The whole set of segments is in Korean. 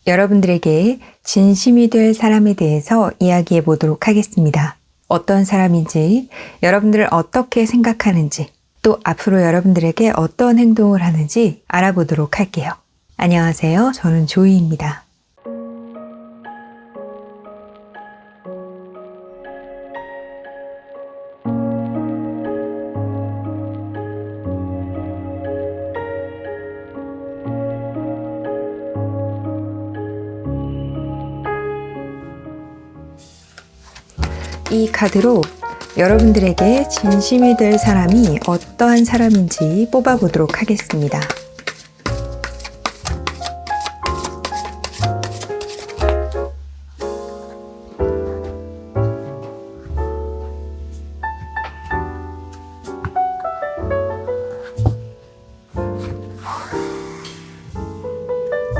여러분들에게 진심이 될 사람에 대해서 이야기해 보도록 하겠습니다. 어떤 사람인지, 여러분들을 어떻게 생각하는지, 또 앞으로 여러분들에게 어떤 행동을 하는지 알아보도록 할게요. 안녕하세요. 저는 조이입니다. 이 카드로 여러분들에게 진심이 될 사람이 어떠한 사람인지 뽑아보도록 하겠습니다.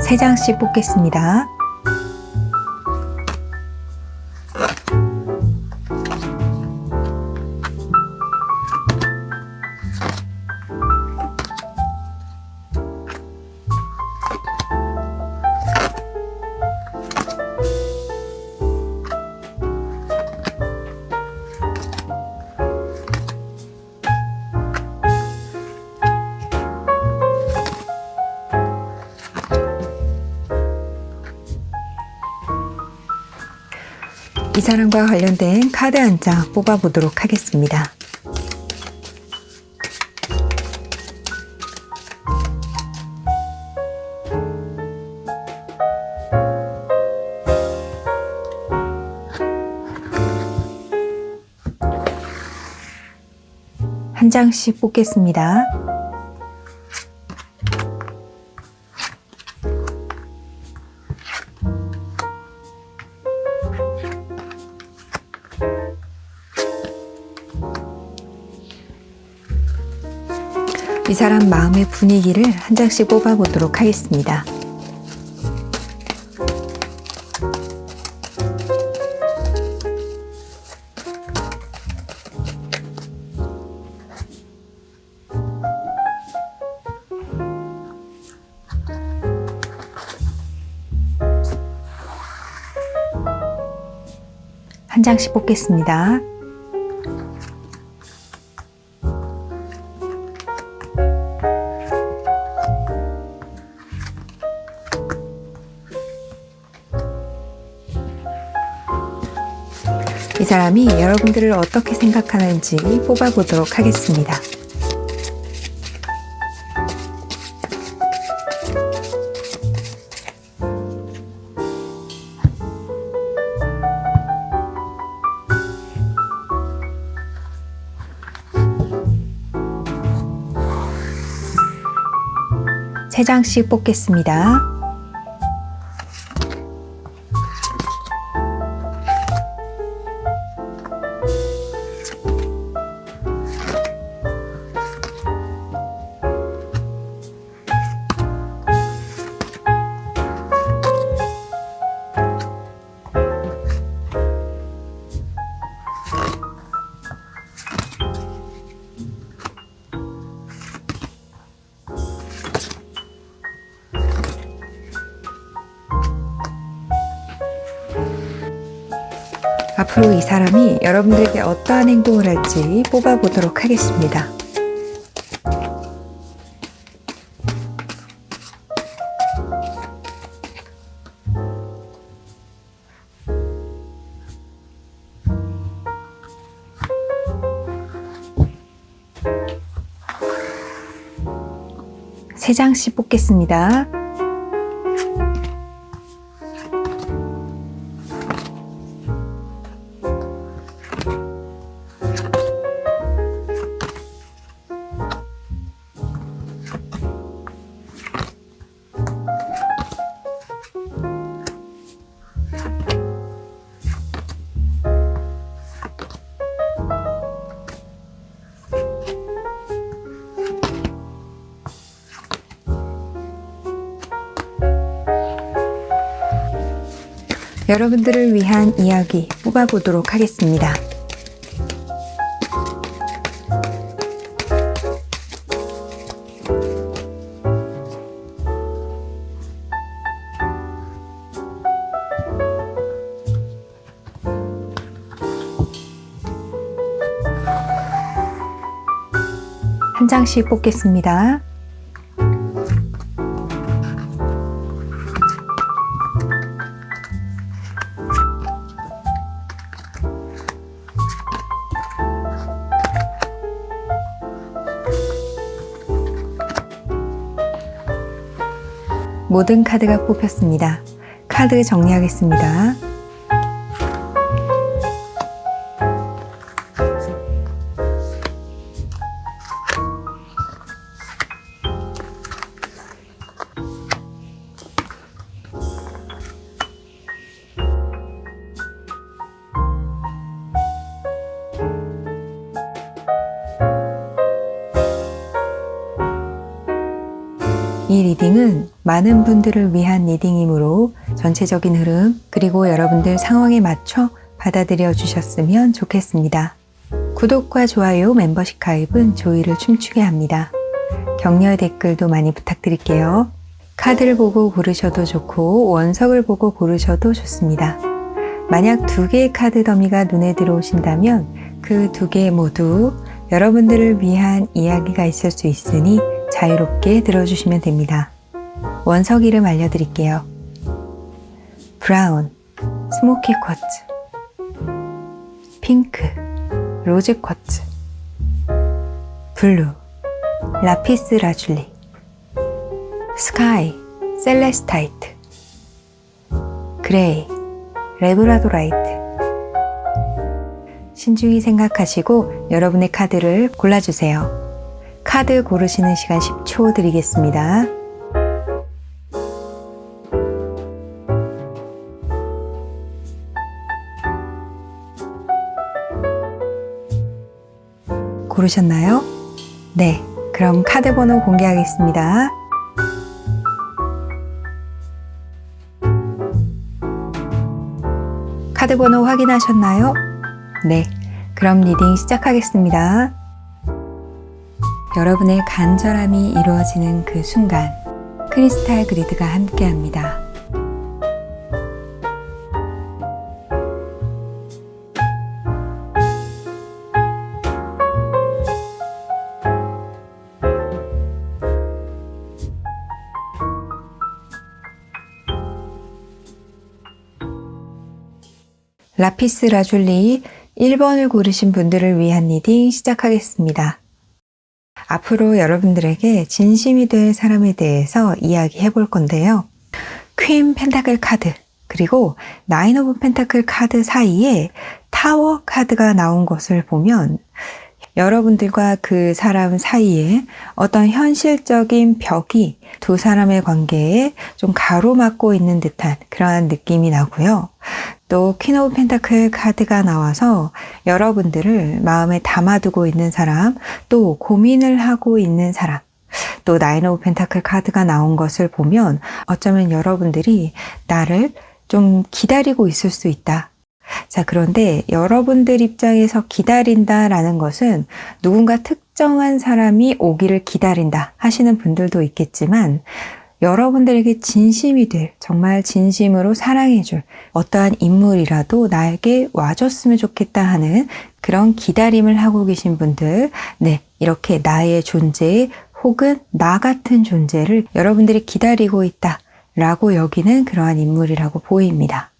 세 장씩 뽑겠습니다. 이 사람과 관련된 카드 한 장 뽑아보도록 하겠습니다. 한 장씩 뽑겠습니다. 이 사람 마음의 분위기를 한 장씩 뽑아보도록 하겠습니다. 한 장씩 뽑겠습니다. 이 사람이 여러분들을 어떻게 생각하는지 뽑아보도록 하겠습니다. 세 장씩 뽑겠습니다. 앞으로 이 사람이 여러분들에게 어떠한 행동을 할지 뽑아보도록 하겠습니다. 세 장씩 뽑겠습니다. 여러분들을 위한 이야기 뽑아보도록 하겠습니다. 한 장씩 뽑겠습니다. 모든 카드가 뽑혔습니다. 카드 정리하겠습니다. 이 리딩은 많은 분들을 위한 리딩이므로 전체적인 흐름 그리고 여러분들 상황에 맞춰 받아들여 주셨으면 좋겠습니다. 구독과 좋아요, 멤버십 가입은 조이를 춤추게 합니다. 격려 댓글도 많이 부탁드릴게요. 카드를 보고 고르셔도 좋고 원석을 보고 고르셔도 좋습니다. 만약 2개의 카드 더미가 눈에 들어오신다면 그 2개 모두 여러분들을 위한 이야기가 있을 수 있으니 자유롭게 들어주시면 됩니다. 원석 이름 알려드릴게요. 브라운, 스모키 쿼츠, 핑크, 로즈 쿼츠, 블루, 라피스 라줄리, 스카이, 셀레스타이트, 그레이, 레브라도라이트. 신중히 생각하시고 여러분의 카드를 골라주세요. 카드 고르시는 시간 10초 드리겠습니다. 고르셨나요? 네, 그럼 카드 번호 공개하겠습니다. 카드 번호 확인하셨나요? 네, 그럼 리딩 시작하겠습니다. 여러분의 간절함이 이루어지는 그 순간 크리스탈 그리드가 함께합니다. 라피스 라줄리 1번을 고르신 분들을 위한 리딩 시작하겠습니다. 앞으로 여러분들에게 진심이 될 사람에 대해서 이야기해 볼 건데요. 퀸 펜타클 카드 그리고 나인 오브 펜타클 카드 사이에 타워 카드가 나온 것을 보면 여러분들과 그 사람 사이에 어떤 현실적인 벽이 두 사람의 관계에 좀 가로막고 있는 듯한 그러한 느낌이 나고요. 또 퀸 오브 펜타클 카드가 나와서 여러분들을 마음에 담아두고 있는 사람, 또 고민을 하고 있는 사람, 또 나인 오브 펜타클 카드가 나온 것을 보면 어쩌면 여러분들이 나를 좀 기다리고 있을 수 있다. 자, 그런데 여러분들 입장에서 기다린다라는 것은 누군가 특정한 사람이 오기를 기다린다 하시는 분들도 있겠지만 여러분들에게 진심이 될, 정말 진심으로 사랑해줄 어떠한 인물이라도 나에게 와줬으면 좋겠다 하는 그런 기다림을 하고 계신 분들, 네, 이렇게 나의 존재 혹은 나 같은 존재를 여러분들이 기다리고 있다 라고 여기는 그러한 인물이라고 보입니다.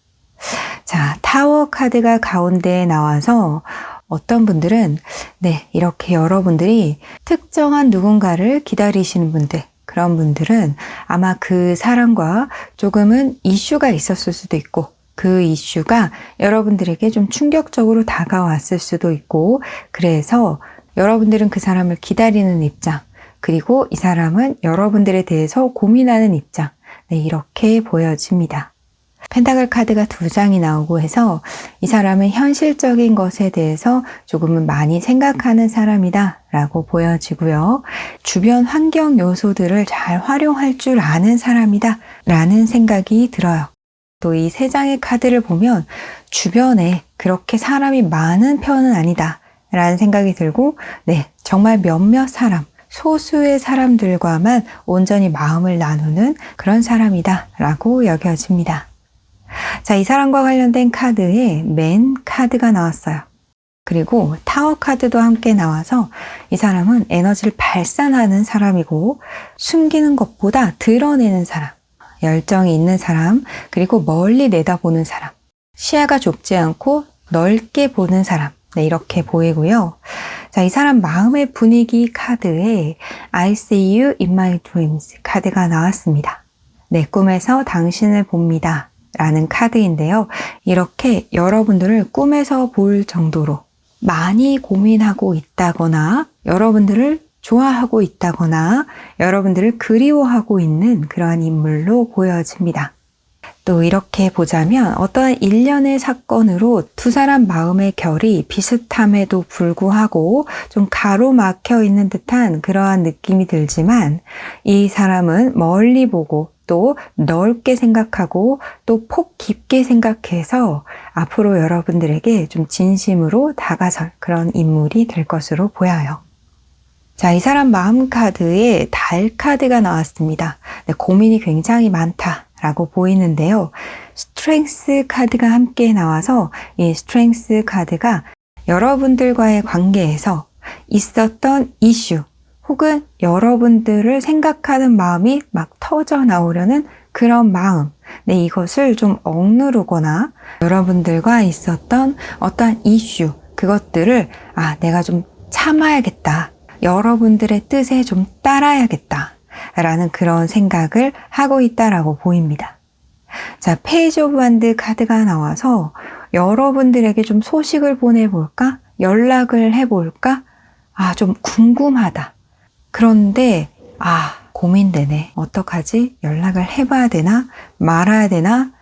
자, 타워 카드가 가운데에 나와서 어떤 분들은 네, 이렇게 여러분들이 특정한 누군가를 기다리시는 분들, 그런 분들은 아마 그 사람과 조금은 이슈가 있었을 수도 있고 그 이슈가 여러분들에게 좀 충격적으로 다가왔을 수도 있고 그래서 여러분들은 그 사람을 기다리는 입장 그리고 이 사람은 여러분들에 대해서 고민하는 입장 네, 이렇게 보여집니다. 펜타클 카드가 2장이 나오고 해서 이 사람은 현실적인 것에 대해서 조금은 많이 생각하는 사람이다 라고 보여지고요. 주변 환경 요소들을 잘 활용할 줄 아는 사람이다 라는 생각이 들어요. 또 이 3장의 카드를 보면 주변에 그렇게 사람이 많은 편은 아니다 라는 생각이 들고 네, 정말 몇몇 사람 소수의 사람들과만 온전히 마음을 나누는 그런 사람이다 라고 여겨집니다. 자, 이 사람과 관련된 카드에 맨 카드가 나왔어요. 그리고 타워 카드도 함께 나와서 이 사람은 에너지를 발산하는 사람이고 숨기는 것보다 드러내는 사람, 열정이 있는 사람, 그리고 멀리 내다보는 사람, 시야가 좁지 않고 넓게 보는 사람, 네, 이렇게 보이고요. 자, 이 사람 마음의 분위기 카드에 I see you in my dreams 카드가 나왔습니다. 내 꿈에서 당신을 봅니다 라는 카드인데요. 이렇게 여러분들을 꿈에서 볼 정도로 많이 고민하고 있다거나 여러분들을 좋아하고 있다거나 여러분들을 그리워하고 있는 그러한 인물로 보여집니다. 또 이렇게 보자면 어떠한 일련의 사건으로 두 사람 마음의 결이 비슷함에도 불구하고 좀 가로막혀 있는 듯한 그러한 느낌이 들지만 이 사람은 멀리 보고 또 넓게 생각하고 또 폭 깊게 생각해서 앞으로 여러분들에게 좀 진심으로 다가설 그런 인물이 될 것으로 보여요. 자, 이 사람 마음 카드에 달 카드가 나왔습니다. 네, 고민이 굉장히 많다라고 보이는데요. 스트렝스 카드가 함께 나와서 이 스트렝스 카드가 여러분들과의 관계에서 있었던 이슈 혹은 여러분들을 생각하는 마음이 막 터져 나오려는 그런 마음, 네, 이것을 좀 억누르거나 여러분들과 있었던 어떠한 이슈, 그것들을 내가 좀 참아야겠다. 여러분들의 뜻에 좀 따라야겠다 라는 그런 생각을 하고 있다라고 보입니다. 자, 페이지 오브 완드 카드가 나와서 여러분들에게 좀 소식을 보내볼까? 연락을 해볼까? 좀 궁금하다. 그런데 고민되네. 어떡하지? 연락을 해봐야 되나? 말아야 되나?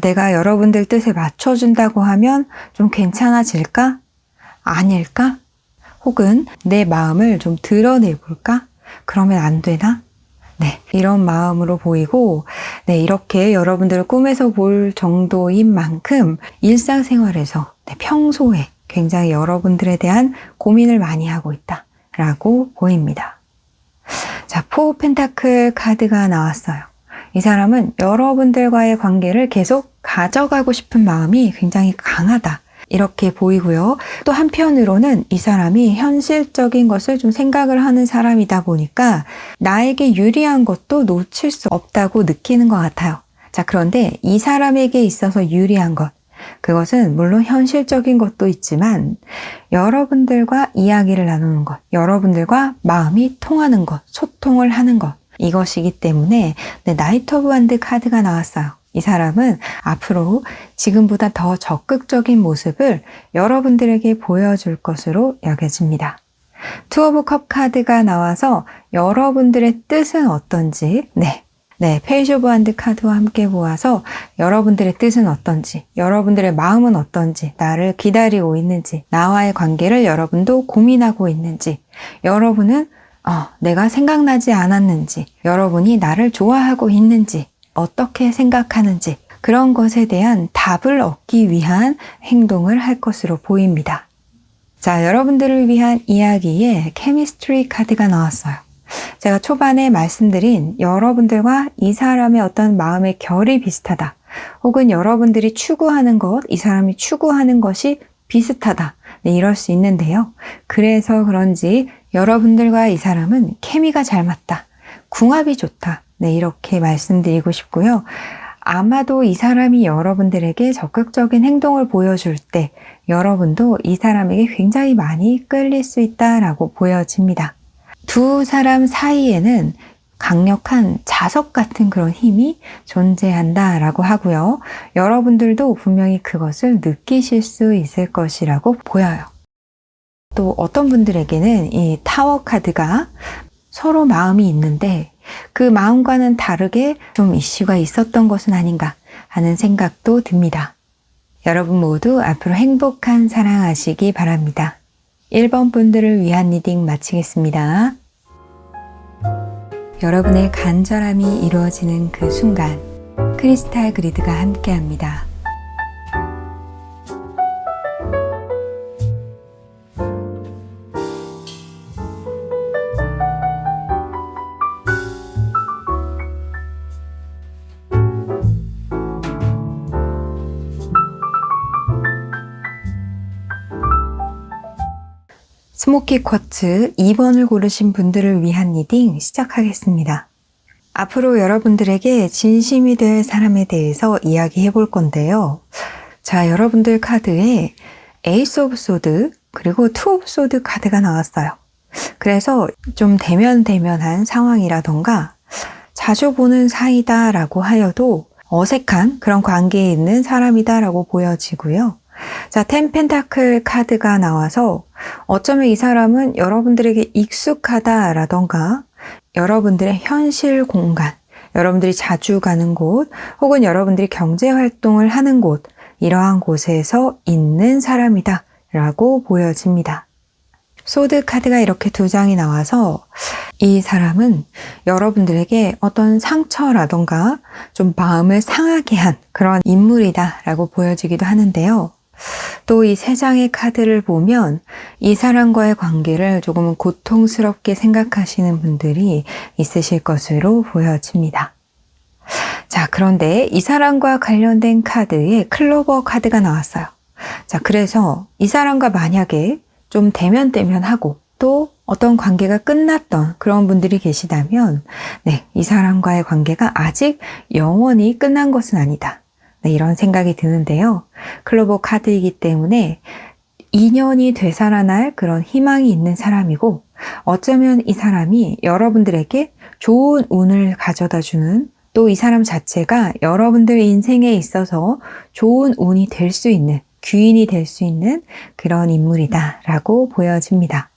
내가 여러분들 뜻에 맞춰준다고 하면 좀 괜찮아질까? 아닐까? 혹은 내 마음을 좀 드러내볼까? 그러면 안 되나? 네, 이런 마음으로 보이고, 네, 이렇게 여러분들을 꿈에서 볼 정도인 만큼 일상생활에서, 네, 평소에 굉장히 여러분들에 대한 고민을 많이 하고 있다라고 보입니다. 자, 포 펜타클 카드가 나왔어요. 이 사람은 여러분들과의 관계를 계속 가져가고 싶은 마음이 굉장히 강하다. 이렇게 보이고요. 또 한편으로는 이 사람이 현실적인 것을 좀 생각을 하는 사람이다 보니까 나에게 유리한 것도 놓칠 수 없다고 느끼는 것 같아요. 자, 그런데 이 사람에게 있어서 유리한 것, 그것은 물론 현실적인 것도 있지만 여러분들과 이야기를 나누는 것, 여러분들과 마음이 통하는 것, 소통을 하는 것, 이것이기 때문에 나이트 오브 완드 카드가 나왔어요. 이 사람은 앞으로 지금보다 더 적극적인 모습을 여러분들에게 보여줄 것으로 여겨집니다. 투 오브 컵 카드가 나와서 여러분들의 뜻은 어떤지, 페이지 오브 완드 카드와 함께 보아서 여러분들의 뜻은 어떤지, 여러분들의 마음은 어떤지, 나를 기다리고 있는지, 나와의 관계를 여러분도 고민하고 있는지, 여러분은 내가 생각나지 않았는지, 여러분이 나를 좋아하고 있는지, 어떻게 생각하는지 그런 것에 대한 답을 얻기 위한 행동을 할 것으로 보입니다. 자, 여러분들을 위한 이야기에 케미스트리 카드가 나왔어요. 제가 초반에 말씀드린 여러분들과 이 사람의 어떤 마음의 결이 비슷하다. 혹은 여러분들이 추구하는 것, 이 사람이 추구하는 것이 비슷하다. 네, 이럴 수 있는데요. 그래서 그런지 여러분들과 이 사람은 케미가 잘 맞다. 궁합이 좋다. 네, 이렇게 말씀드리고 싶고요. 아마도 이 사람이 여러분들에게 적극적인 행동을 보여줄 때 여러분도 이 사람에게 굉장히 많이 끌릴 수 있다라고 보여집니다. 두 사람 사이에는 강력한 자석 같은 그런 힘이 존재한다라고 하고요. 여러분들도 분명히 그것을 느끼실 수 있을 것이라고 보여요. 또 어떤 분들에게는 이 타워 카드가 서로 마음이 있는데 그 마음과는 다르게 좀 이슈가 있었던 것은 아닌가 하는 생각도 듭니다. 여러분 모두 앞으로 행복한 사랑하시기 바랍니다. 1번 분들을 위한 리딩 마치겠습니다. 여러분의 간절함이 이루어지는 그 순간 크리스탈 그리드가 함께합니다. 스모키 쿼츠 2번을 고르신 분들을 위한 리딩 시작하겠습니다. 앞으로 여러분들에게 진심이 될 사람에 대해서 이야기해 볼 건데요. 자, 여러분들 카드에 에이스 오브 소드 그리고 투 오브 소드 카드가 나왔어요. 그래서 좀 대면대면한 상황이라던가 자주 보는 사이다 라고 하여도 어색한 그런 관계에 있는 사람이다 라고 보여지고요. 자, 텐 펜타클 카드가 나와서 어쩌면 이 사람은 여러분들에게 익숙하다 라던가 여러분들의 현실 공간, 여러분들이 자주 가는 곳, 혹은 여러분들이 경제 활동을 하는 곳, 이러한 곳에서 있는 사람이다 라고 보여집니다. 소드 카드가 이렇게 2장이 나와서 이 사람은 여러분들에게 어떤 상처라던가 좀 마음을 상하게 한 그런 인물이다 라고 보여지기도 하는데요. 또 이 3장의 카드를 보면 이 사람과의 관계를 조금은 고통스럽게 생각하시는 분들이 있으실 것으로 보여집니다. 자, 그런데 이 사람과 관련된 카드에 클로버 카드가 나왔어요. 자, 그래서 이 사람과 만약에 좀 대면대면하고 또 어떤 관계가 끝났던 그런 분들이 계시다면 네, 이 사람과의 관계가 아직 영원히 끝난 것은 아니다. 네, 이런 생각이 드는데요. 클로버 카드이기 때문에 인연이 되살아날 그런 희망이 있는 사람이고 어쩌면 이 사람이 여러분들에게 좋은 운을 가져다주는 또 이 사람 자체가 여러분들 인생에 있어서 좋은 운이 될 수 있는 귀인이 될 수 있는 그런 인물이다 라고 보여집니다.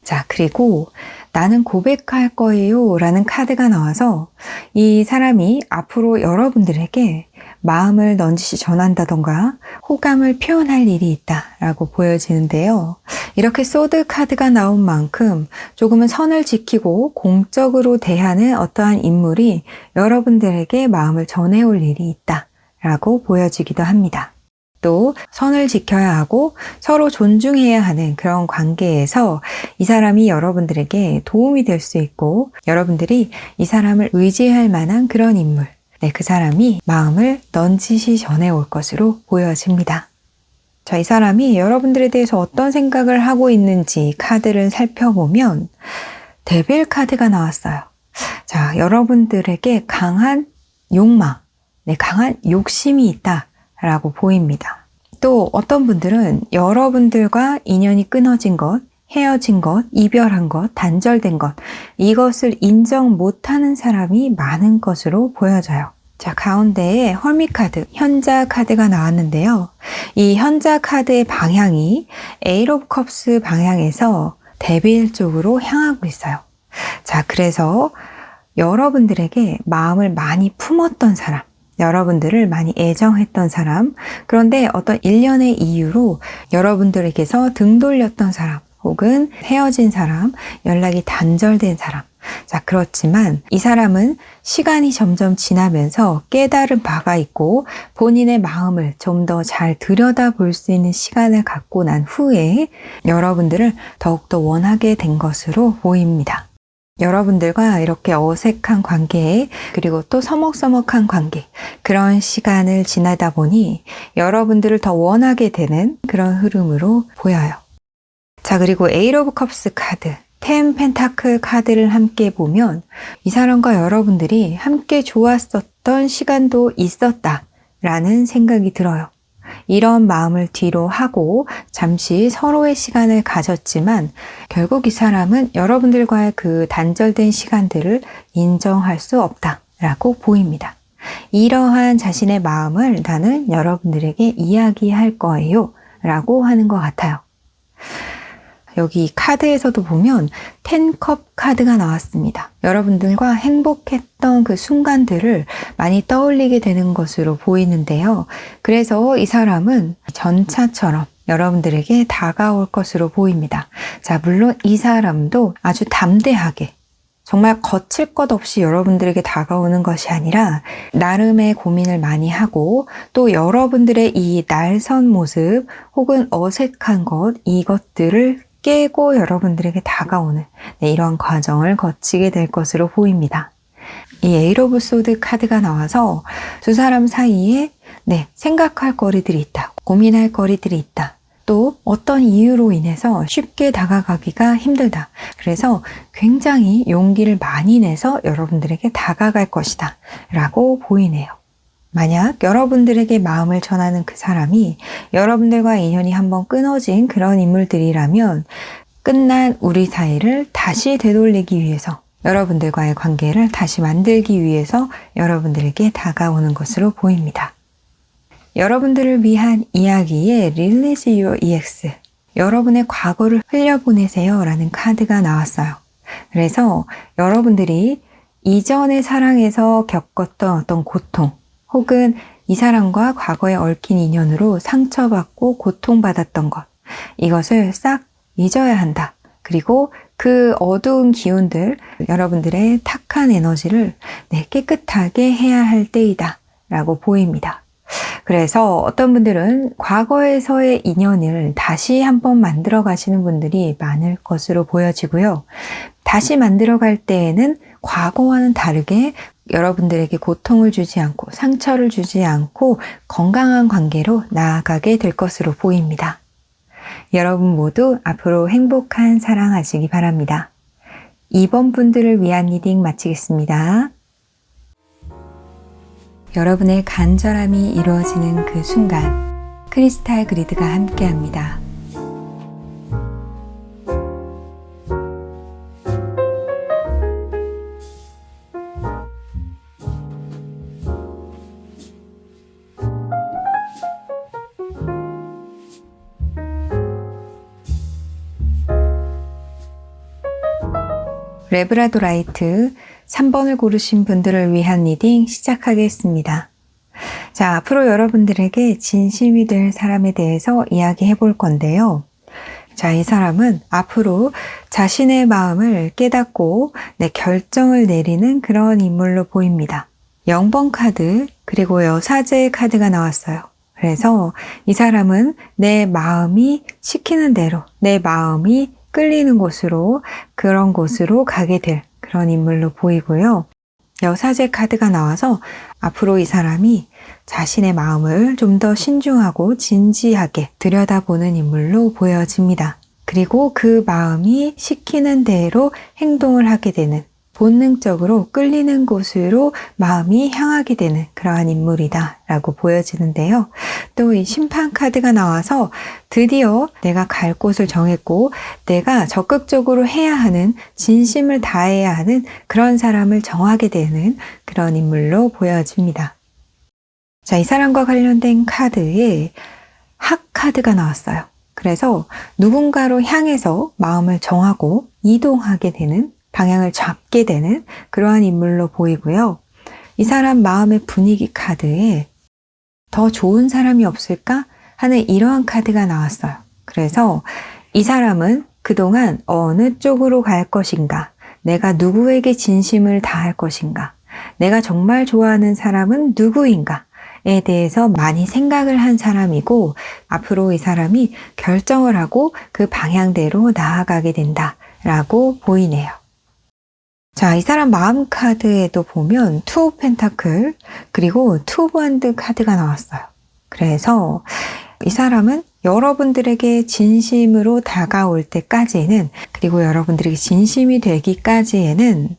자, 그리고 나는 고백할 거예요 라는 카드가 나와서 이 사람이 앞으로 여러분들에게 마음을 넌지시 전한다던가 호감을 표현할 일이 있다 라고 보여지는데요. 이렇게 소드 카드가 나온 만큼 조금은 선을 지키고 공적으로 대하는 어떠한 인물이 여러분들에게 마음을 전해올 일이 있다 라고 보여지기도 합니다. 또 선을 지켜야 하고 서로 존중해야 하는 그런 관계에서 이 사람이 여러분들에게 도움이 될 수 있고 여러분들이 이 사람을 의지할 만한 그런 인물, 네, 그 사람이 마음을 넌지시 전해올 것으로 보여집니다. 자, 이 사람이 여러분들에 대해서 어떤 생각을 하고 있는지 카드를 살펴보면 데빌 카드가 나왔어요. 자, 여러분들에게 강한 욕망, 네, 강한 욕심이 있다 라고 보입니다. 또 어떤 분들은 여러분들과 인연이 끊어진 것, 헤어진 것, 이별한 것, 단절된 것 이것을 인정 못하는 사람이 많은 것으로 보여져요. 자, 가운데에 헐밋 카드, 현자 카드가 나왔는데요. 이 현자 카드의 방향이 에이트 오브 컵스 방향에서 데빌 쪽으로 향하고 있어요. 자, 그래서 여러분들에게 마음을 많이 품었던 사람, 여러분들을 많이 애정했던 사람, 그런데 어떤 일련의 이유로 여러분들에게서 등 돌렸던 사람, 혹은 헤어진 사람, 연락이 단절된 사람. 자, 그렇지만 이 사람은 시간이 점점 지나면서 깨달은 바가 있고 본인의 마음을 좀 더 잘 들여다볼 수 있는 시간을 갖고 난 후에 여러분들을 더욱더 원하게 된 것으로 보입니다. 여러분들과 이렇게 어색한 관계 그리고 또 서먹서먹한 관계 그런 시간을 지나다 보니 여러분들을 더 원하게 되는 그런 흐름으로 보여요. 자, 그리고 에이트 오브 컵스 카드, 텐 펜타클 카드를 함께 보면 이 사람과 여러분들이 함께 좋았었던 시간도 있었다 라는 생각이 들어요. 이런 마음을 뒤로 하고 잠시 서로의 시간을 가졌지만 결국 이 사람은 여러분들과의 그 단절된 시간들을 인정할 수 없다라고 보입니다. 이러한 자신의 마음을 나는 여러분들에게 이야기할 거예요 라고 하는 것 같아요. 여기 카드에서도 보면 10컵 카드가 나왔습니다. 여러분들과 행복했던 그 순간들을 많이 떠올리게 되는 것으로 보이는데요. 그래서 이 사람은 전차처럼 여러분들에게 다가올 것으로 보입니다. 자, 물론 이 사람도 아주 담대하게 정말 거칠 것 없이 여러분들에게 다가오는 것이 아니라 나름의 고민을 많이 하고 또 여러분들의 이 날선 모습 혹은 어색한 것 이것들을 깨고 여러분들에게 다가오는 이런 과정을 거치게 될 것으로 보입니다. 이 에이트 오브 소드 카드가 나와서 두 사람 사이에 생각할 거리들이 있다. 고민할 거리들이 있다. 또 어떤 이유로 인해서 쉽게 다가가기가 힘들다. 그래서 굉장히 용기를 많이 내서 여러분들에게 다가갈 것이다 라고 보이네요. 만약 여러분들에게 마음을 전하는 그 사람이 여러분들과 인연이 한번 끊어진 그런 인물들이라면 끝난 우리 사이를 다시 되돌리기 위해서, 여러분들과의 관계를 다시 만들기 위해서 여러분들에게 다가오는 것으로 보입니다. 여러분들을 위한 이야기에 Release Your EX, 여러분의 과거를 흘려보내세요 라는 카드가 나왔어요. 그래서 여러분들이 이전의 사랑에서 겪었던 어떤 고통, 혹은 이 사람과 과거에 얽힌 인연으로 상처받고 고통받았던 것, 이것을 싹 잊어야 한다. 그리고 그 어두운 기운들, 여러분들의 탁한 에너지를 깨끗하게 해야 할 때이다 라고 보입니다. 그래서 어떤 분들은 과거에서의 인연을 다시 한번 만들어 가시는 분들이 많을 것으로 보여지고요. 다시 만들어 갈 때에는 과거와는 다르게 여러분들에게 고통을 주지 않고 상처를 주지 않고 건강한 관계로 나아가게 될 것으로 보입니다. 여러분 모두 앞으로 행복한 사랑하시기 바랍니다. 2번 분들을 위한 리딩 마치겠습니다. 여러분의 간절함이 이루어지는 그 순간 크리스탈 그리드가 함께합니다. 레브라도라이트 3번을 고르신 분들을 위한 리딩 시작하겠습니다. 자, 앞으로 여러분들에게 진심이 될 사람에 대해서 이야기해 볼 건데요. 자, 이 사람은 앞으로 자신의 마음을 깨닫고 결정을 내리는 그런 인물로 보입니다. 0번 카드, 그리고 여사제의 카드가 나왔어요. 그래서 이 사람은 내 마음이 시키는 대로, 내 마음이 끌리는 곳으로, 그런 곳으로 가게 될 그런 인물로 보이고요. 여사제 카드가 나와서 앞으로 이 사람이 자신의 마음을 좀 더 신중하고 진지하게 들여다보는 인물로 보여집니다. 그리고 그 마음이 시키는 대로 행동을 하게 되는, 본능적으로 끌리는 곳으로 마음이 향하게 되는 그러한 인물이다 라고 보여지는데요. 또 이 심판 카드가 나와서 드디어 내가 갈 곳을 정했고 내가 적극적으로 해야 하는, 진심을 다해야 하는 그런 사람을 정하게 되는 그런 인물로 보여집니다. 자, 이 사람과 관련된 카드에 학 카드가 나왔어요. 그래서 누군가로 향해서 마음을 정하고 이동하게 되는, 방향을 잡게 되는 그러한 인물로 보이고요. 이 사람 마음의 분위기 카드에 더 좋은 사람이 없을까 하는 이러한 카드가 나왔어요. 그래서 이 사람은 그동안 어느 쪽으로 갈 것인가, 내가 누구에게 진심을 다할 것인가, 내가 정말 좋아하는 사람은 누구인가에 대해서 많이 생각을 한 사람이고, 앞으로 이 사람이 결정을 하고 그 방향대로 나아가게 된다라고 보이네요. 자, 이 사람 마음 카드에도 보면 투 오브 펜타클, 그리고 투 오브 원드 카드가 나왔어요. 그래서 이 사람은 여러분들에게 진심으로 다가올 때까지는, 그리고 여러분들에게 진심이 되기까지에는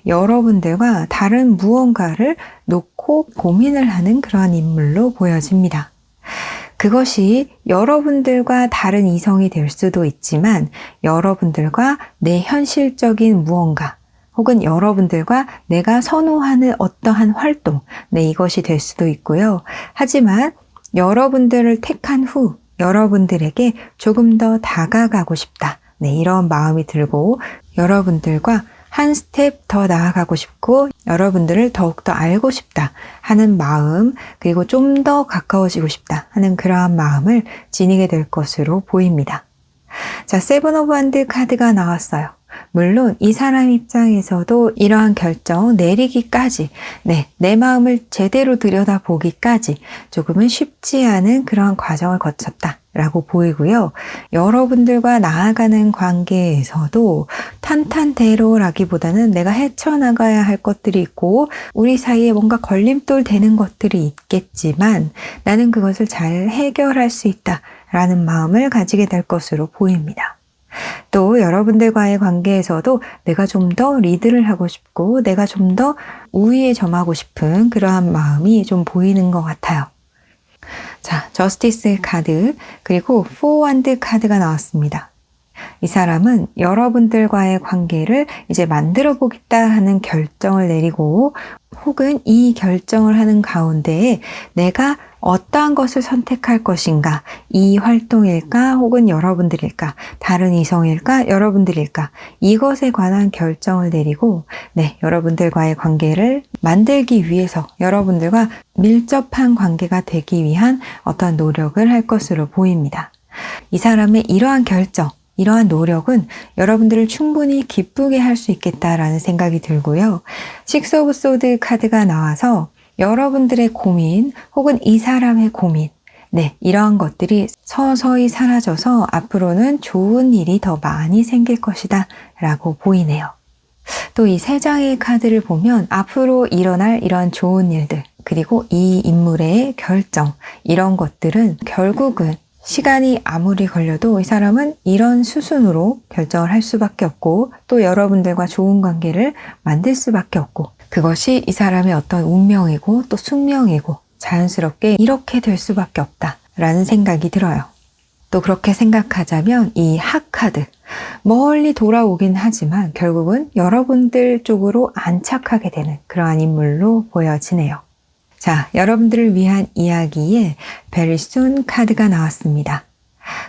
여러분들과 다른 무언가를 놓고 고민을 하는 그러한 인물로 보여집니다. 그것이 여러분들과 다른 이성이 될 수도 있지만 여러분들과 내 현실적인 무언가, 혹은 여러분들과 내가 선호하는 어떠한 활동, 이것이 될 수도 있고요. 하지만 여러분들을 택한 후 여러분들에게 조금 더 다가가고 싶다. 이런 마음이 들고 여러분들과 한 스텝 더 나아가고 싶고 여러분들을 더욱더 알고 싶다 하는 마음, 그리고 좀 더 가까워지고 싶다 하는 그러한 마음을 지니게 될 것으로 보입니다. 자, 세븐 오브 원드 카드가 나왔어요. 물론 이 사람 입장에서도 이러한 결정 내리기까지, 내 마음을 제대로 들여다보기까지 조금은 쉽지 않은 그러한 과정을 거쳤다라고 보이고요. 여러분들과 나아가는 관계에서도 탄탄대로라기보다는 내가 헤쳐나가야 할 것들이 있고 우리 사이에 뭔가 걸림돌 되는 것들이 있겠지만 나는 그것을 잘 해결할 수 있다라는 마음을 가지게 될 것으로 보입니다. 또 여러분들과의 관계에서도 내가 좀 더 리드를 하고 싶고 내가 좀 더 우위에 점하고 싶은 그러한 마음이 좀 보이는 것 같아요. 자, 저스티스 카드 그리고 포워드 카드가 나왔습니다. 이 사람은 여러분들과의 관계를 이제 만들어 보겠다 하는 결정을 내리고 혹은 이 결정을 하는 가운데에 내가 어떠한 것을 선택할 것인가, 이 활동일까 혹은 여러분들일까, 다른 이성일까 여러분들일까, 이것에 관한 결정을 내리고 여러분들과의 관계를 만들기 위해서 여러분들과 밀접한 관계가 되기 위한 어떤 노력을 할 것으로 보입니다. 이 사람의 이러한 결정, 이러한 노력은 여러분들을 충분히 기쁘게 할 수 있겠다라는 생각이 들고요. 식스 오브 소드 카드가 나와서 여러분들의 고민 혹은 이 사람의 고민, 이러한 것들이 서서히 사라져서 앞으로는 좋은 일이 더 많이 생길 것이다 라고 보이네요. 또 이 세 장의 카드를 보면 앞으로 일어날 이런 좋은 일들, 그리고 이 인물의 결정, 이런 것들은 결국은 시간이 아무리 걸려도 이 사람은 이런 수순으로 결정을 할 수밖에 없고 또 여러분들과 좋은 관계를 만들 수밖에 없고 그것이 이 사람의 어떤 운명이고 또 숙명이고 자연스럽게 이렇게 될 수밖에 없다라는 생각이 들어요. 또 그렇게 생각하자면 이 핫카드, 멀리 돌아오긴 하지만 결국은 여러분들 쪽으로 안착하게 되는 그러한 인물로 보여지네요. 자, 여러분들을 위한 이야기에 Very Soon 카드가 나왔습니다.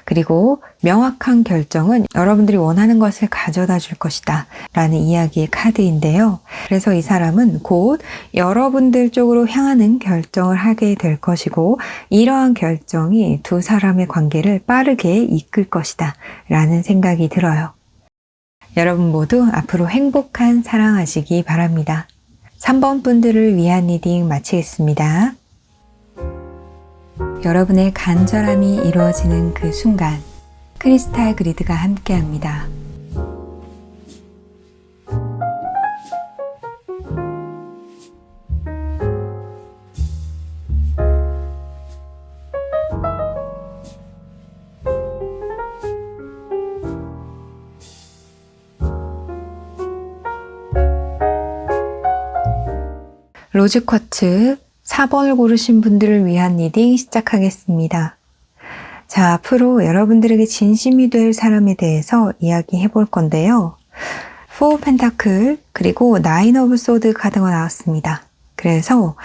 그리고 명확한 결정은 여러분들이 원하는 것을 가져다 줄 것이다 라는 이야기의 카드인데요. 그래서 이 사람은 곧 여러분들 쪽으로 향하는 결정을 하게 될 것이고 이러한 결정이 두 사람의 관계를 빠르게 이끌 것이다 라는 생각이 들어요. 여러분 모두 앞으로 행복한 사랑하시기 바랍니다. 3번 분들을 위한 리딩 마치겠습니다. 여러분의 간절함이 이루어지는 그 순간 크리스탈 그리드가 함께합니다. 로즈 쿼츠 4번을 고르신 분들을 위한 리딩 시작하겠습니다. 자, 앞으로 여러분들에게 진심이 될 사람에 대해서 이야기해 볼 건데요. 4 펜타클 그리고 9 오브 소드 카드가 나왔습니다. 그래서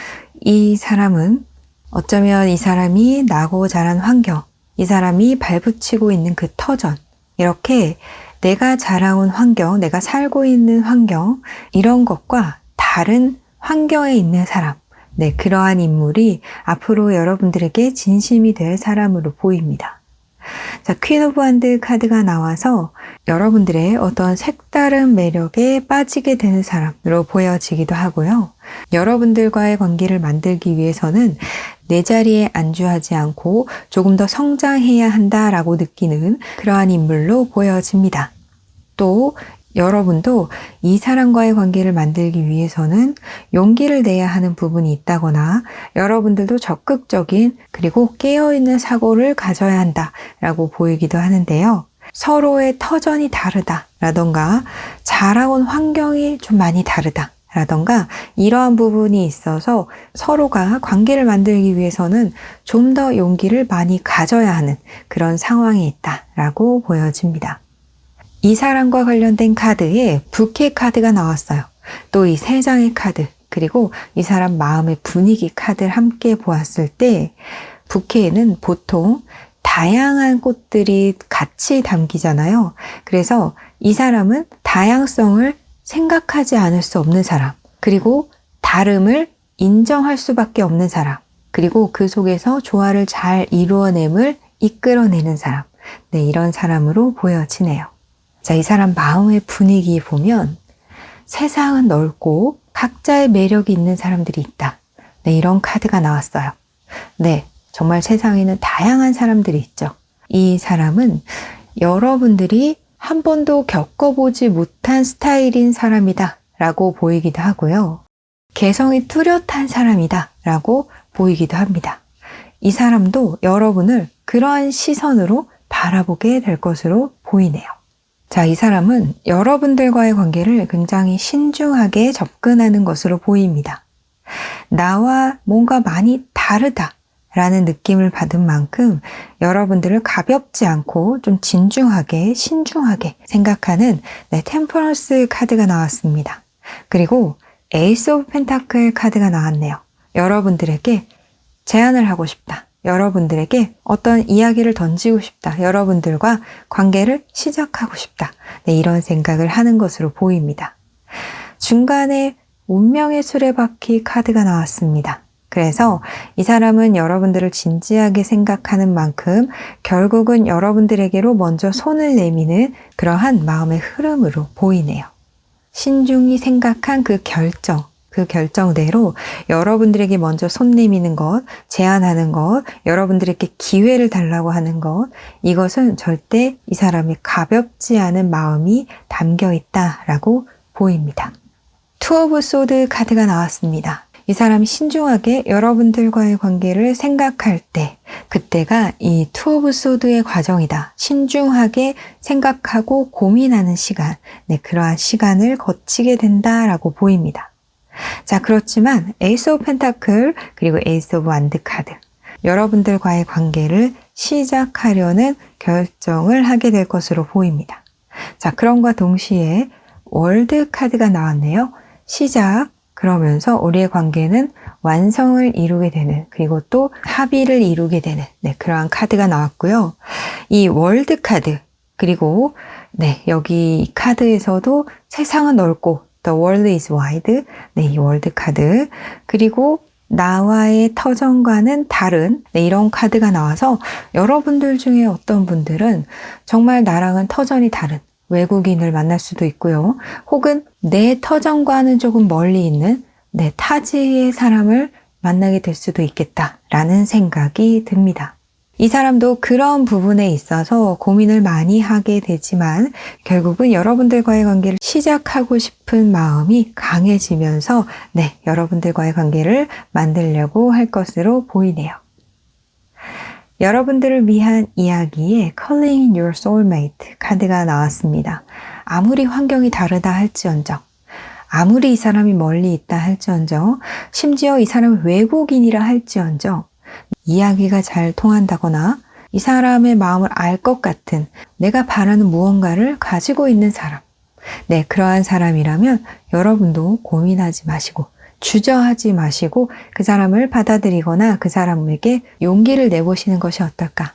이 사람은 어쩌면 이 사람이 나고 자란 환경, 이 사람이 발붙이고 있는 그 터전, 이렇게 내가 자라온 환경, 내가 살고 있는 환경, 이런 것과 다른 환경에 있는 사람, 그러한 인물이 앞으로 여러분들에게 진심이 될 사람으로 보입니다. 자, 퀸 오브 원드 카드가 나와서 여러분들의 어떤 색다른 매력에 빠지게 되는 사람으로 보여지기도 하고요. 여러분들과의 관계를 만들기 위해서는 내 자리에 안주하지 않고 조금 더 성장해야 한다라고 느끼는 그러한 인물로 보여집니다. 또 여러분도 이 사람과의 관계를 만들기 위해서는 용기를 내야 하는 부분이 있다거나 여러분들도 적극적인 그리고 깨어있는 사고를 가져야 한다라고 보이기도 하는데요. 서로의 터전이 다르다라던가 자라온 환경이 좀 많이 다르다라던가 이러한 부분이 있어서 서로가 관계를 만들기 위해서는 좀 더 용기를 많이 가져야 하는 그런 상황이 있다라고 보여집니다. 이 사람과 관련된 카드에 부케 카드가 나왔어요. 또 이 세 장의 카드, 그리고 이 사람 마음의 분위기 카드를 함께 보았을 때 부케에는 보통 다양한 꽃들이 같이 담기잖아요. 그래서 이 사람은 다양성을 생각하지 않을 수 없는 사람, 그리고 다름을 인정할 수밖에 없는 사람, 그리고 그 속에서 조화를 잘 이루어냄을 이끌어내는 사람, 이런 사람으로 보여지네요. 자, 이 사람 마음의 분위기 보면 세상은 넓고 각자의 매력이 있는 사람들이 있다. 네, 이런 카드가 나왔어요. 네, 정말 세상에는 다양한 사람들이 있죠. 이 사람은 여러분들이 한 번도 겪어보지 못한 스타일인 사람이다 라고 보이기도 하고요. 개성이 뚜렷한 사람이다 라고 보이기도 합니다. 이 사람도 여러분을 그러한 시선으로 바라보게 될 것으로 보이네요. 자, 이 사람은 여러분들과의 관계를 굉장히 신중하게 접근하는 것으로 보입니다. 나와 뭔가 많이 다르다 라는 느낌을 받은 만큼 여러분들을 가볍지 않고 좀 진중하게, 신중하게 생각하는 템퍼런스 카드가 나왔습니다. 그리고 에이스 오브 펜타클 카드가 나왔네요. 여러분들에게 제안을 하고 싶다. 여러분들에게 어떤 이야기를 던지고 싶다. 여러분들과 관계를 시작하고 싶다. 네, 이런 생각을 하는 것으로 보입니다. 중간에 운명의 수레바퀴 카드가 나왔습니다. 그래서 이 사람은 여러분들을 진지하게 생각하는 만큼 결국은 여러분들에게로 먼저 손을 내미는 그러한 마음의 흐름으로 보이네요. 신중히 생각한 그 결정대로 여러분들에게 먼저 손 내미는 것, 제안하는 것, 여러분들에게 기회를 달라고 하는 것, 이것은 절대 이 사람의 가볍지 않은 마음이 담겨 있다라고 보입니다. 투 오브 소드 카드가 나왔습니다. 이 사람이 신중하게 여러분들과의 관계를 생각할 때, 그때가 이 투 오브 소드의 과정이다. 신중하게 생각하고 고민하는 시간, 네, 그러한 시간을 거치게 된다라고 보입니다. 자, 그렇지만 에이스 오브 펜타클 그리고 에이스 오브 완드 카드, 여러분들과의 관계를 시작하려는 결정을 하게 될 것으로 보입니다. 자, 그럼과 동시에 월드 카드가 나왔네요. 시작, 그러면서 우리의 관계는 완성을 이루게 되는, 그리고 또 합의를 이루게 되는 그러한 카드가 나왔고요. 이 월드 카드, 그리고 여기 이 카드에서도 세상은 넓고 The world is wide. 이 월드 카드. 그리고 나와의 터전과는 다른 이런 카드가 나와서 여러분들 중에 어떤 분들은 정말 나랑은 터전이 다른 외국인을 만날 수도 있고요. 혹은 내 터전과는 조금 멀리 있는 타지의 사람을 만나게 될 수도 있겠다라는 생각이 듭니다. 이 사람도 그런 부분에 있어서 고민을 많이 하게 되지만 결국은 여러분들과의 관계를 시작하고 싶은 마음이 강해지면서 여러분들과의 관계를 만들려고 할 것으로 보이네요. 여러분들을 위한 이야기에 Calling Your Soulmate 카드가 나왔습니다. 아무리 환경이 다르다 할지언정, 아무리 이 사람이 멀리 있다 할지언정, 심지어 이 사람이 외국인이라 할지언정, 이야기가 잘 통한다거나 이 사람의 마음을 알 것 같은, 내가 바라는 무언가를 가지고 있는 사람, 그러한 사람이라면 여러분도 고민하지 마시고 주저하지 마시고 그 사람을 받아들이거나 그 사람에게 용기를 내보시는 것이 어떨까,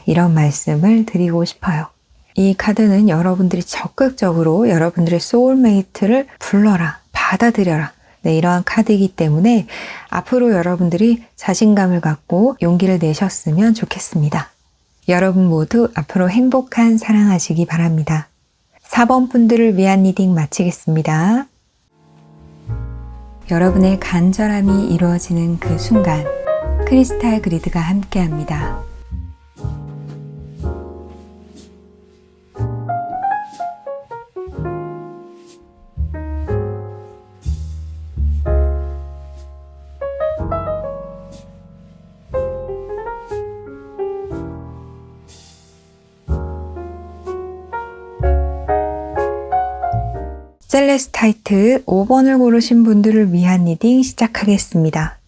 이런 말씀을 드리고 싶어요. 이 카드는 여러분들이 적극적으로 여러분들의 소울메이트를 불러라, 받아들여라, 이러한 카드이기 때문에 앞으로 여러분들이 자신감을 갖고 용기를 내셨으면 좋겠습니다. 여러분 모두 앞으로 행복한 사랑하시기 바랍니다. 4번 분들을 위한 리딩 마치겠습니다. 여러분의 간절함이 이루어지는 그 순간 크리스탈 그리드가 함께합니다. 셀레스타이트 5번을 고르신 분들을 위한 리딩 시작하겠습니다.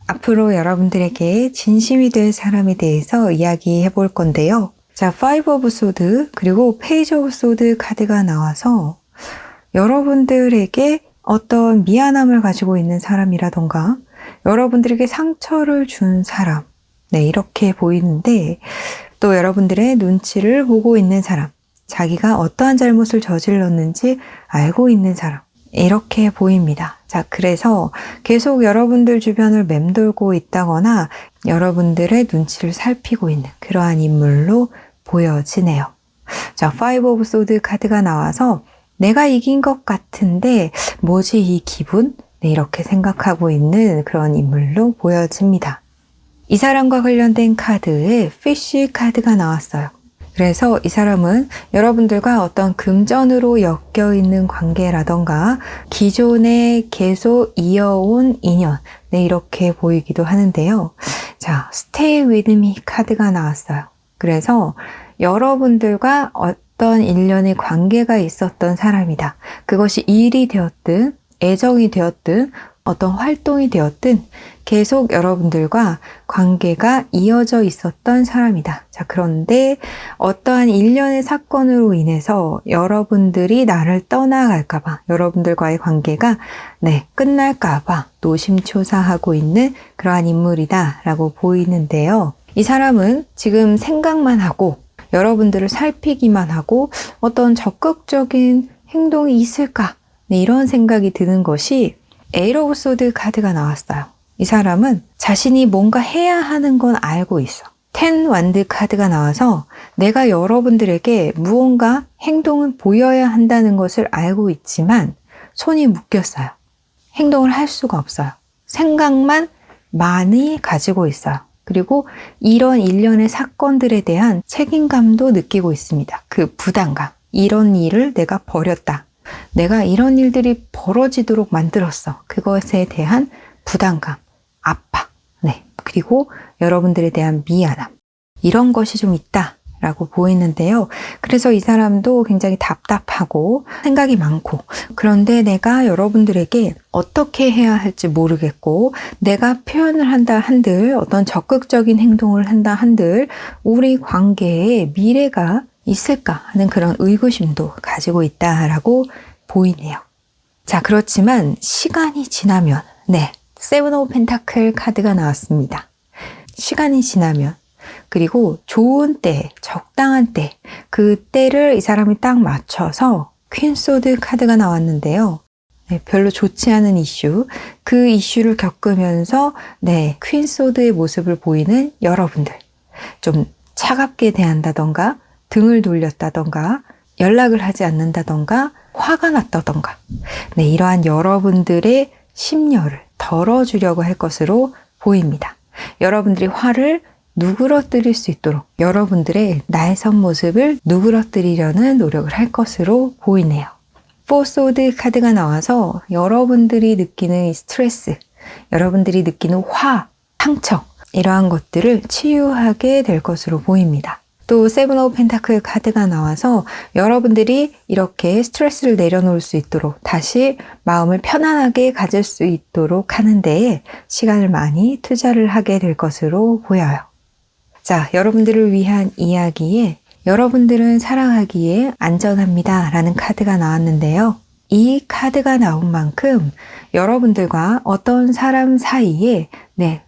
앞으로 여러분들에게 진심이 될 사람에 대해서 이야기해 볼 건데요. 자, 5 오브 소드 그리고 페이지 오브 소드 카드가 나와서 여러분들에게 어떤 미안함을 가지고 있는 사람이라던가 여러분들에게 상처를 준 사람, 이렇게 보이는데, 또 여러분들의 눈치를 보고 있는 사람, 자기가 어떠한 잘못을 저질렀는지 알고 있는 사람, 이렇게 보입니다. 자, 그래서 계속 여러분들 주변을 맴돌고 있다거나 여러분들의 눈치를 살피고 있는 그러한 인물로 보여지네요. 자, Five of Swords 카드가 나와서 내가 이긴 것 같은데 뭐지 이 기분? 네, 이렇게 생각하고 있는 그런 인물로 보여집니다. 이 사람과 관련된 카드에 Fish 카드가 나왔어요. 그래서 이 사람은 여러분들과 어떤 금전으로 엮여 있는 관계라던가 기존에 계속 이어온 인연, 네, 이렇게 보이기도 하는데요. 자, Stay with me 카드가 나왔어요. 그래서 여러분들과 어떤 일련의 관계가 있었던 사람이다. 그것이 일이 되었든 애정이 되었든 어떤 활동이 되었든 계속 여러분들과 관계가 이어져 있었던 사람이다. 자, 그런데 어떠한 일련의 사건으로 인해서 여러분들이 나를 떠나갈까봐, 여러분들과의 관계가 끝날까봐 노심초사하고 있는 그러한 인물이다 라고 보이는데요. 이 사람은 지금 생각만 하고 여러분들을 살피기만 하고 어떤 적극적인 행동이 있을까? 이런 생각이 드는 것이 에이트 오브 소드 카드가 나왔어요. 이 사람은 자신이 뭔가 해야 하는 건 알고 있어. 10 완드 카드가 나와서 내가 여러분들에게 무언가 행동을 보여야 한다는 것을 알고 있지만 손이 묶였어요. 행동을 할 수가 없어요. 생각만 많이 가지고 있어요. 그리고 이런 일련의 사건들에 대한 책임감도 느끼고 있습니다. 그 부담감. 이런 일을 내가 벌였다. 내가 이런 일들이 벌어지도록 만들었어. 그것에 대한 부담감, 압박, 그리고 여러분들에 대한 미안함. 이런 것이 좀 있다라고 보이는데요. 그래서 이 사람도 굉장히 답답하고 생각이 많고, 그런데 내가 여러분들에게 어떻게 해야 할지 모르겠고, 내가 표현을 한다 한들, 어떤 적극적인 행동을 한다 한들, 우리 관계에 미래가 있을까 하는 그런 의구심도 가지고 있다라고 보이네요. 자, 그렇지만 시간이 지나면, 세븐 오브 펜타클 카드가 나왔습니다. 시간이 지나면, 그리고 좋은 때, 적당한 때, 그 때를 이 사람이 딱 맞춰서 퀸 소드 카드가 나왔는데요. 별로 좋지 않은 이슈, 그 이슈를 겪으면서 퀸 소드의 모습을 보이는 여러분들, 좀 차갑게 대한다던가 등을 돌렸다던가 연락을 하지 않는다던가 화가 났다던가 이러한 여러분들의 심려를 덜어주려고 할 것으로 보입니다. 여러분들이 화를 누그러뜨릴 수 있도록 여러분들의 날선 모습을 누그러뜨리려는 노력을 할 것으로 보이네요. 4 소드 카드가 나와서 여러분들이 느끼는 스트레스, 여러분들이 느끼는 화, 상처 이러한 것들을 치유하게 될 것으로 보입니다. 또 세븐 오브 펜타클 카드가 나와서 여러분들이 이렇게 스트레스를 내려놓을 수 있도록 다시 마음을 편안하게 가질 수 있도록 하는 데에 시간을 많이 투자를 하게 될 것으로 보여요. 자, 여러분들을 위한 이야기에 여러분들은 사랑하기에 안전합니다 라는 카드가 나왔는데요. 이 카드가 나온 만큼 여러분들과 어떤 사람 사이에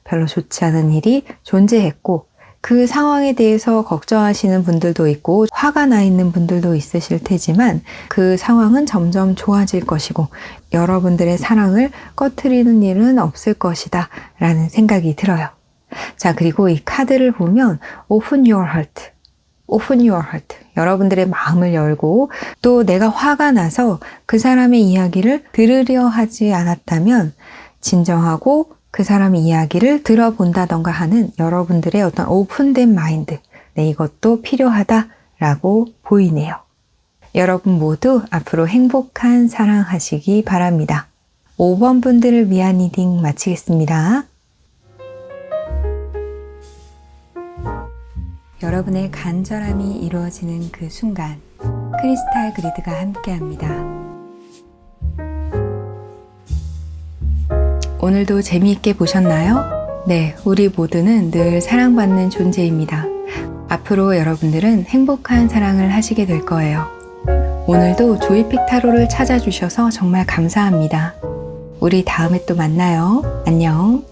별로 좋지 않은 일이 존재했고 그 상황에 대해서 걱정하시는 분들도 있고 화가 나 있는 분들도 있으실 테지만 그 상황은 점점 좋아질 것이고 여러분들의 사랑을 꺼트리는 일은 없을 것이다 라는 생각이 들어요. 자, 그리고 이 카드를 보면 Open your heart, Open your heart. 여러분들의 마음을 열고 또 내가 화가 나서 그 사람의 이야기를 들으려 하지 않았다면 진정하고 그 사람의 이야기를 들어본다던가 하는 여러분들의 어떤 오픈된 마인드, 이것도 필요하다라고 보이네요. 여러분 모두 앞으로 행복한 사랑하시기 바랍니다. 5번 분들을 위한 리딩 마치겠습니다. 여러분의 간절함이 이루어지는 그 순간 크리스탈 그리드가 함께합니다. 오늘도 재미있게 보셨나요? 네, 우리 모두는 늘 사랑받는 존재입니다. 앞으로 여러분들은 행복한 사랑을 하시게 될 거예요. 오늘도 조이픽 타로를 찾아주셔서 정말 감사합니다. 우리 다음에 또 만나요. 안녕.